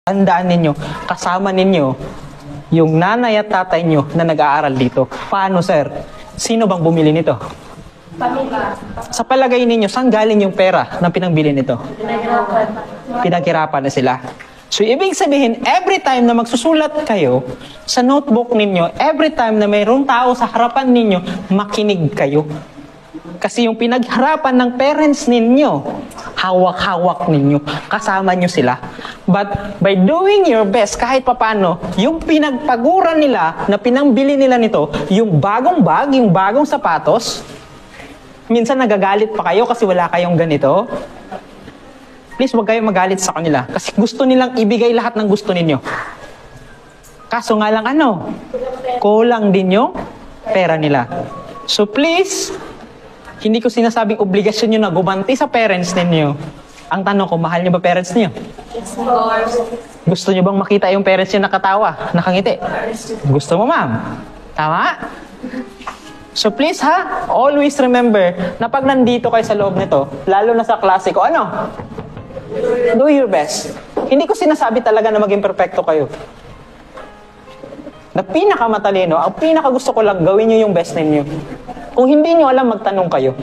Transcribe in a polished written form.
Tandaan ninyo, kasama ninyo yung nanay at tatay nyo na nag-aaral dito. Paano, sir? Sino bang bumili nito? Pamilya. Sa palagay ninyo, saan galing yung pera na pinangbili nito? Pinaghirapan. Pinaghirapan na sila. So, ibig sabihin, every time na magsusulat kayo sa notebook ninyo, every time na mayroong tao sa harapan ninyo, makinig kayo. Kasi yung pinagharapan ng parents ninyo, hawak-hawak ninyo, kasama nyo sila. But by doing your best, kahit papano, yung pinagpaguran nila, na pinangbili nila nito, yung bagong bag, yung bagong sapatos, minsan nagagalit pa kayo kasi wala kayong ganito. Please, huwag kayong magalit sa kanila. Kasi gusto nilang ibigay lahat ng gusto ninyo. Kaso nga lang kulang din yung pera nila. So please, hindi ko sinasabing obligasyon nyo na gumanti sa parents ninyo. Ang tanong ko, mahal nyo ba parents niyo? Yes, of course. Gusto nyo bang makita yung parents nyo nakatawa, nakangiti? Gusto mo, ma'am? Tama? So please always remember na pag nandito kayo sa loob nito, lalo na sa klase ko, do your best. Hindi ko sinasabi talaga na maging perfecto kayo. Na pinakamatalino, ang pinakagusto ko lang, gawin nyo yung best ninyo. Kung hindi nyo alam, magtanong kayo.